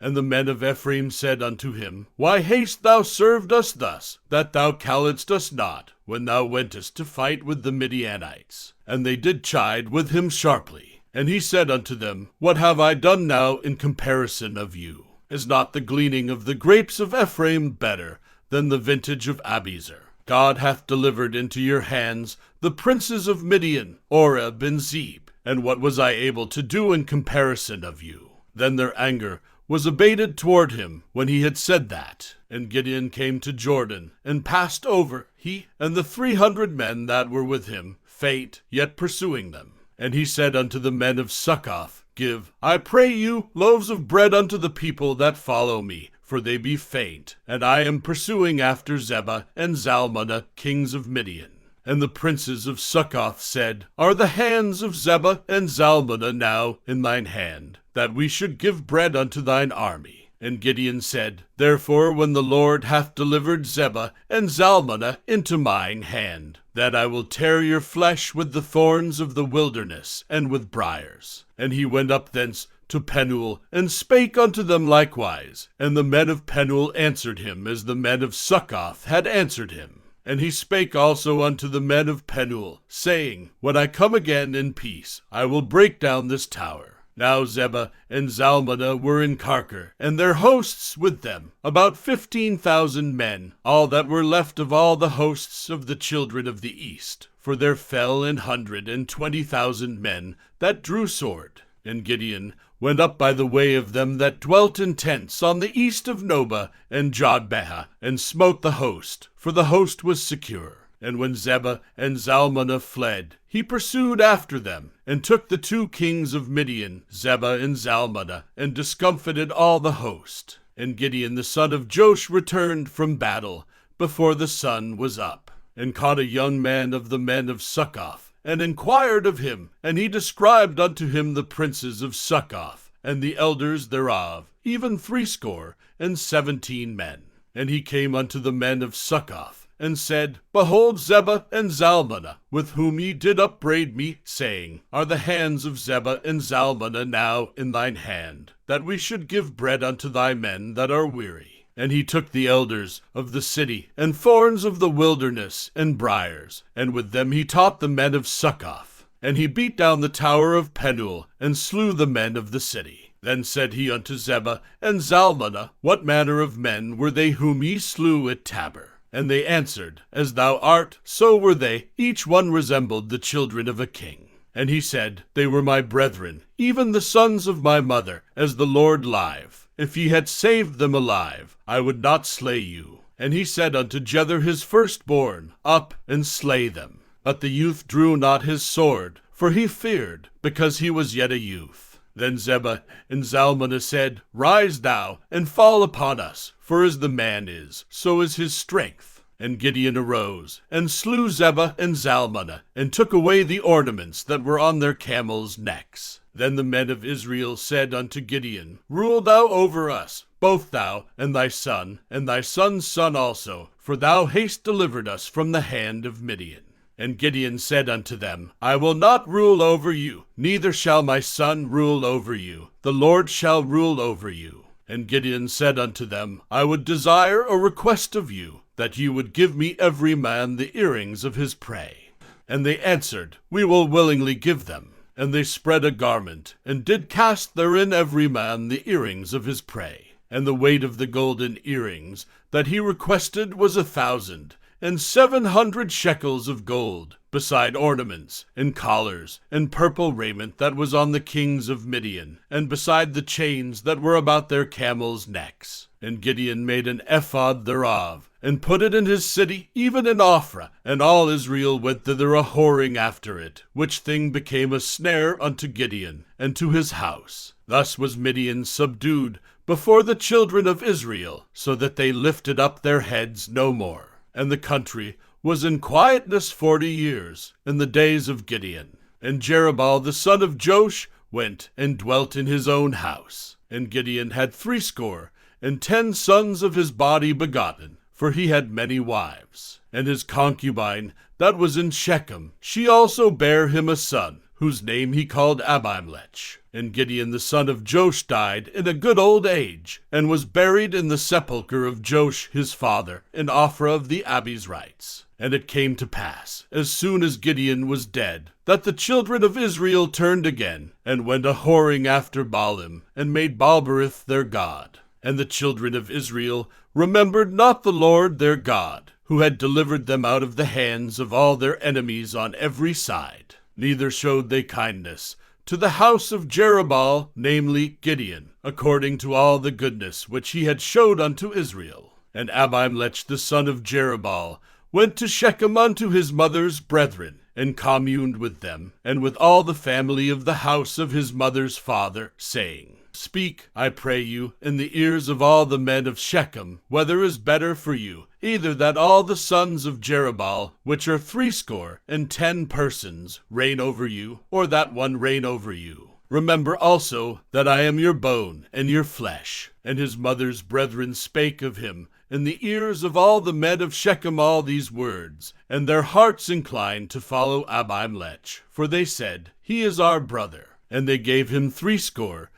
And the men of Ephraim said unto him, Why hast thou served us thus, that thou calledst us not, when thou wentest to fight with the Midianites? And they did chide with him sharply. And he said unto them, What have I done now in comparison of you? Is not the gleaning of the grapes of Ephraim better than the vintage of Abiezer? God hath delivered into your hands the princes of Midian, Oreb and Zeb. And what was I able to do in comparison of you? Then their anger was abated toward him when he had said that. And Gideon came to Jordan, and passed over, he and the 300 men that were with him, faint, yet pursuing them. And he said unto the men of Succoth, Give, I pray you, loaves of bread unto the people that follow me, for they be faint, and I am pursuing after Zebah and Zalmunna, kings of Midian. And the princes of Succoth said, Are the hands of Zebah and Zalmunna now in thine hand, that we should give bread unto thine army? And Gideon said, Therefore when the Lord hath delivered Zebah and Zalmunna into mine hand, that I will tear your flesh with the thorns of the wilderness and with briars. And he went up thence to Penuel, and spake unto them likewise. And the men of Penuel answered him as the men of Succoth had answered him. And he spake also unto the men of Penuel, saying, When I come again in peace, I will break down this tower. Now Zebah and Zalmunna were in Karkor, and their hosts with them, about 15,000 men, all that were left of all the hosts of the children of the east. For there fell 120,000 men that drew sword. And Gideon went up by the way of them that dwelt in tents on the east of Nobah and Jodbeha, and smote the host, for the host was secure. And when Zebah and Zalmunna fled, he pursued after them, and took the 2 kings of Midian, Zebah and Zalmunna, and discomfited all the host. And Gideon the son of Joash returned from battle before the sun was up, and caught a young man of the men of Succoth, and inquired of him, and he described unto him the princes of Succoth, and the elders thereof, even 17 men. And he came unto the men of Succoth, and said, Behold Zebah and Zalmunna, with whom ye did upbraid me, saying, Are the hands of Zebah and Zalmunna now in thine hand, that we should give bread unto thy men that are weary? And he took the elders of the city, and thorns of the wilderness, and briars, and with them he taught the men of Succoth. And he beat down the tower of Penuel, and slew the men of the city. Then said he unto Zebah and Zalmunna, What manner of men were they whom ye slew at Tabor? And they answered, As thou art, so were they, each one resembled the children of a king. And he said, They were my brethren, even the sons of my mother, as the Lord live. If ye had saved them alive, I would not slay you. And he said unto Jether his firstborn, Up and slay them. But the youth drew not his sword, for he feared, because he was yet a youth. Then Zebah and Zalmunna said, Rise thou, and fall upon us, for as the man is, so is his strength. And Gideon arose, and slew Zebah and Zalmunna, and took away the ornaments that were on their camels' necks. Then the men of Israel said unto Gideon, Rule thou over us, both thou and thy son's son also, for thou hast delivered us from the hand of Midian. And Gideon said unto them, I will not rule over you, neither shall my son rule over you. The Lord shall rule over you. And Gideon said unto them, I would desire a request of you, that ye would give me every man the earrings of his prey. And they answered, We will willingly give them. And they spread a garment, and did cast therein every man the earrings of his prey. And the weight of the golden earrings that he requested was 1,700 shekels of gold, beside ornaments, and collars, and purple raiment that was on the kings of Midian, and beside the chains that were about their camels' necks. And Gideon made an ephod thereof, and put it in his city, even in Ophrah, and all Israel went thither a-whoring after it, which thing became a snare unto Gideon, and to his house. Thus was Midian subdued before the children of Israel, so that they lifted up their heads no more. And the country was in quietness 40 years, in the days of Gideon. And Jerubbaal the son of Joash went and dwelt in his own house. And Gideon had 70 sons of his body begotten, for he had many wives. And his concubine that was in Shechem, she also bare him a son, whose name he called Abimelech. And Gideon the son of Joash died in a good old age, and was buried in the sepulchre of Joash his father, in Ophrah of the Israelites. And it came to pass, as soon as Gideon was dead, that the children of Israel turned again, and went a-whoring after Baalim, and made Baalberith their god. And the children of Israel remembered not the Lord their God, who had delivered them out of the hands of all their enemies on every side. Neither showed they kindness to the house of Jerubbaal, namely Gideon, according to all the goodness which he had showed unto Israel. And Abimelech the son of Jerubbaal went to Shechem unto his mother's brethren, and communed with them, and with all the family of the house of his mother's father, saying, Speak, I pray you, in the ears of all the men of Shechem, whether is better for you, either that all the sons of Jerubbaal, which are 70 persons, reign over you, or that one reign over you. Remember also that I am your bone and your flesh. And his mother's brethren spake of him in the ears of all the men of Shechem all these words, and their hearts inclined to follow Abimelech, for they said, He is our brother. And they gave him 70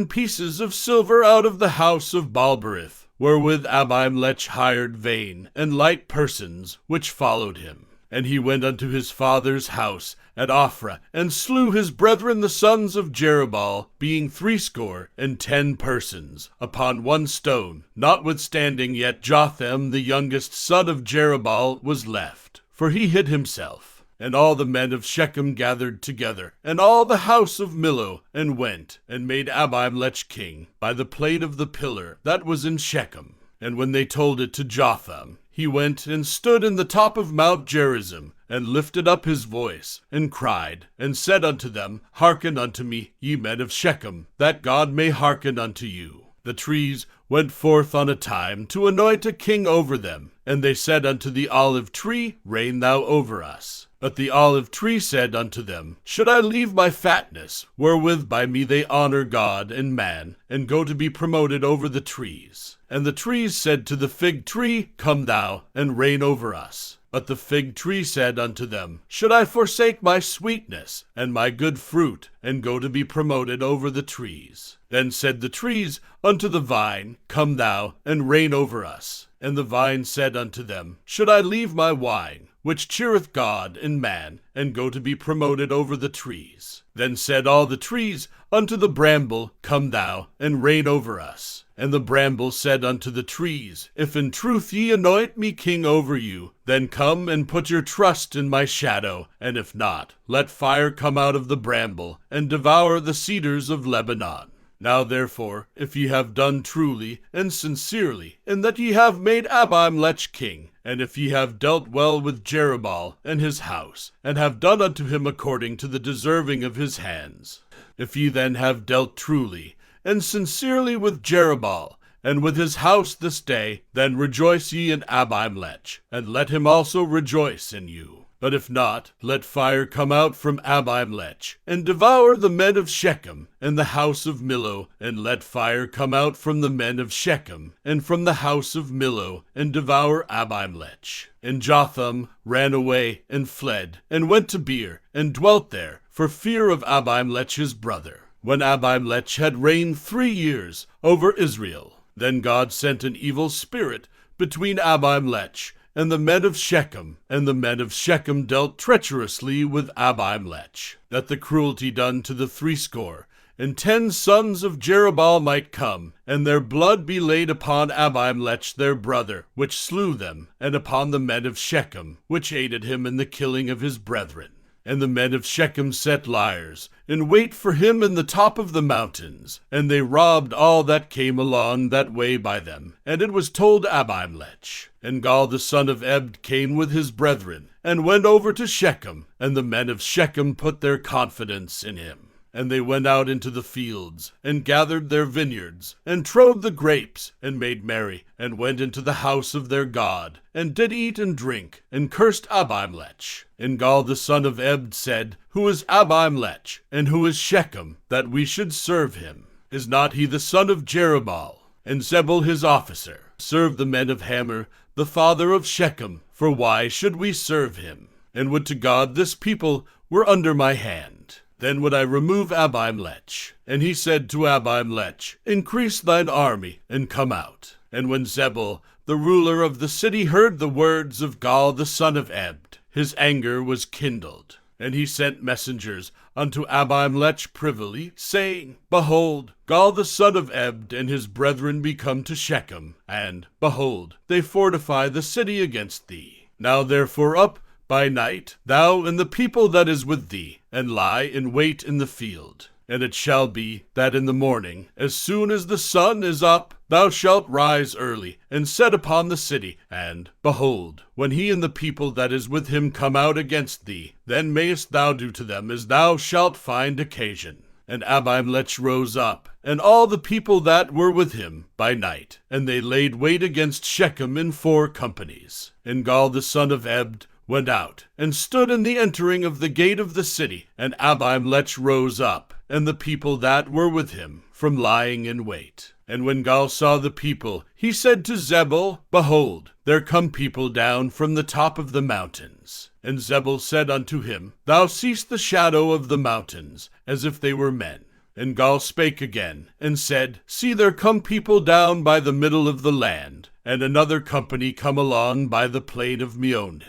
pieces of silver out of the house of Baalberith, wherewith Abimelech hired vain and light persons, which followed him. And he went unto his father's house at Ophrah, and slew his brethren the sons of Jerubbaal, being 70 persons, upon one stone, notwithstanding yet Jotham the youngest son of Jerubbaal was left, for he hid himself. And all the men of Shechem gathered together, and all the house of Millo, and went, and made Abimelech king, by the plate of the pillar that was in Shechem. And when they told it to Jotham, he went and stood in the top of Mount Gerizim, and lifted up his voice, and cried, and said unto them, Hearken unto me, ye men of Shechem, that God may hearken unto you. The trees went forth on a time to anoint a king over them, and they said unto the olive tree, Reign thou over us. But the olive tree said unto them, Should I leave my fatness, wherewith by me they honor God and man, and go to be promoted over the trees? And the trees said to the fig tree, Come thou, and reign over us. But the fig tree said unto them, Should I forsake my sweetness, and my good fruit, and go to be promoted over the trees? Then said the trees unto the vine, Come thou, and reign over us. And the vine said unto them, Should I leave my wine, which cheereth God and man, and go to be promoted over the trees? Then said all the trees unto the bramble, Come thou, and reign over us. And the bramble said unto the trees, If in truth ye anoint me king over you, then come and put your trust in my shadow, and if not, let fire come out of the bramble, and devour the cedars of Lebanon. Now therefore, if ye have done truly and sincerely, in that ye have made Abimelech king, and if ye have dealt well with Jerubbaal and his house, and have done unto him according to the deserving of his hands, if ye then have dealt truly and sincerely with Jerubbaal, and with his house this day, then rejoice ye in Abimelech, and let him also rejoice in you. But if not, let fire come out from Abimelech, and devour the men of Shechem, and the house of Millo, and let fire come out from the men of Shechem, and from the house of Millo, and devour Abimelech. And Jotham ran away, and fled, and went to Beer, and dwelt there, for fear of Abimelech his brother, when Abimelech had reigned 3 years over Israel. Then God sent an evil spirit between Abimelech and the men of Shechem, and the men of Shechem dealt treacherously with Abimelech, that the cruelty done to the 70 sons of Jerubbaal might come, and their blood be laid upon Abimelech their brother, which slew them, and upon the men of Shechem, which aided him in the killing of his brethren. And the men of Shechem set liers, in wait for him in the top of the mountains, and they robbed all that came along that way by them. And it was told Abimelech. And Gaal the son of Ebed came with his brethren, and went over to Shechem, and the men of Shechem put their confidence in him. And they went out into the fields, and gathered their vineyards, and trode the grapes, and made merry, and went into the house of their God, and did eat and drink, and cursed Abimelech. And Gaal the son of Ebed said, Who is Abimelech, and who is Shechem, that we should serve him? Is not he the son of Jerubbaal? And Zebul his officer served the men of Hamor, the father of Shechem, for why should we serve him? and would to God this people were under my hand. Then would I remove Abimelech. And he said to Abimelech, Increase thine army, and come out. And when Zebul, the ruler of the city, heard the words of Gaal the son of Ebed, his anger was kindled. And he sent messengers unto Abimelech privily, saying, Behold, Gaal the son of Ebed and his brethren be come to Shechem, and, behold, they fortify the city against thee. Now therefore up by night, thou and the people that is with thee, and lie in wait in the field. And it shall be that in the morning, as soon as the sun is up, thou shalt rise early, and set upon the city, and, behold, when he and the people that is with him come out against thee, then mayest thou do to them as thou shalt find occasion. And Abimelech rose up, and all the people that were with him, by night, and they laid wait against Shechem in 4 companies. And Gaal the son of Ebed went out, and stood in the entering of the gate of the city, and Abimelech rose up, and the people that were with him, from lying in wait. And when Gaal saw the people, he said to Zebul, Behold, there come people down from the top of the mountains. And Zebul said unto him, Thou seest the shadow of the mountains, as if they were men. And Gaal spake again, and said, See, there come people down by the middle of the land, and another company come along by the plain of Meonim.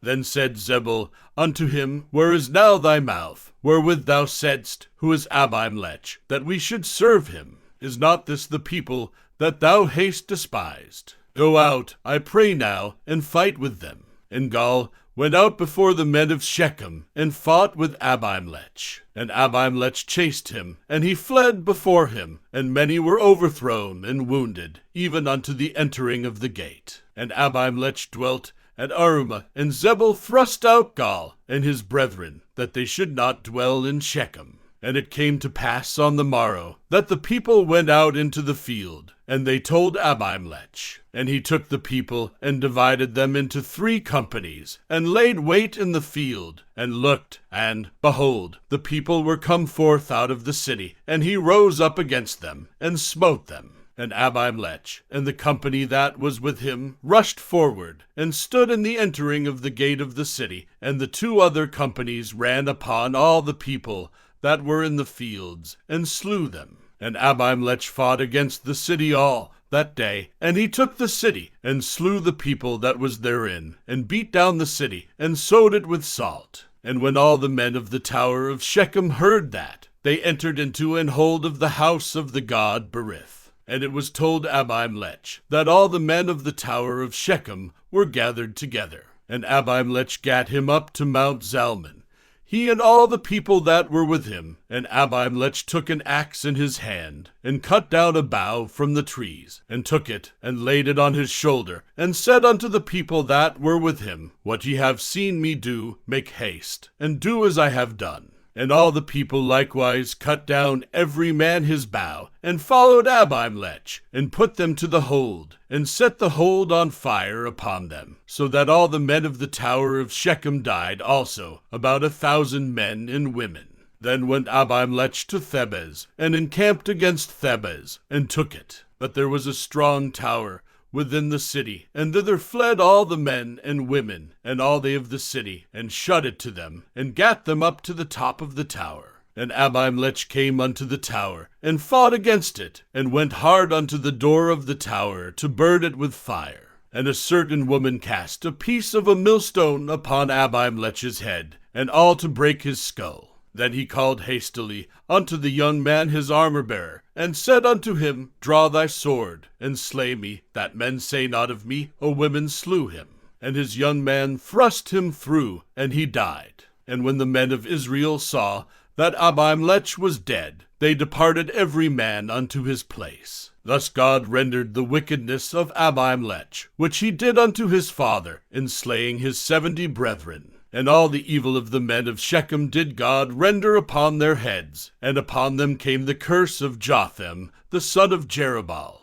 Then said Zebul unto him, Where is now thy mouth, wherewith thou saidst, Who is Abimelech, that we should serve him? Is not this the people that thou hast despised? Go out, I pray now, and fight with them. And Gaal went out before the men of Shechem, and fought with Abimelech. And Abimelech chased him, and he fled before him, and many were overthrown and wounded, even unto the entering of the gate. And Abimelech dwelt at Arumah, and Zebul thrust out Gaal and his brethren, that they should not dwell in Shechem. And it came to pass on the morrow, that the people went out into the field, and they told Abimelech. And he took the people, and divided them into 3 companies, and laid wait in the field, and looked, and, behold, the people were come forth out of the city, and he rose up against them, and smote them. And Abimelech and the company that was with him rushed forward, and stood in the entering of the gate of the city, and the 2 other companies ran upon all the people that were in the fields, and slew them. And Abimelech fought against the city all that day, and he took the city, and slew the people that was therein, and beat down the city, and sowed it with salt. And when all the men of the tower of Shechem heard that, they entered into an hold of the house of the god Berith. And it was told Abimelech that all the men of the tower of Shechem were gathered together. And Abimelech gat him up to Mount Zalmon, he and all the people that were with him. And Abimelech took an axe in his hand, and cut down a bough from the trees, and took it, and laid it on his shoulder, and said unto the people that were with him, What ye have seen me do, make haste, and do as I have done. And all the people likewise cut down every man his bough, and followed Abimelech, and put them to the hold, and set the hold on fire upon them, so that all the men of the tower of Shechem died also, about 1,000 men and women. Then went Abimelech to Thebez, and encamped against Thebez, and took it. But there was a strong tower within the city, and thither fled all the men and women, and all they of the city, and shut it to them, and gat them up to the top of the tower. And Abimelech came unto the tower, and fought against it, and went hard unto the door of the tower, to burn it with fire. And a certain woman cast a piece of a millstone upon Abimelech's head, and all to break his skull. Then he called hastily unto the young man his armor-bearer, and said unto him, Draw thy sword, and slay me, that men say not of me, A woman slew him. And his young man thrust him through, and he died. And when the men of Israel saw that Abimelech was dead, they departed every man unto his place. Thus God rendered the wickedness of Abimelech, which he did unto his father, in slaying his 70 brethren. And all the evil of the men of Shechem did God render upon their heads, and upon them came the curse of Jotham, the son of Jerubbaal.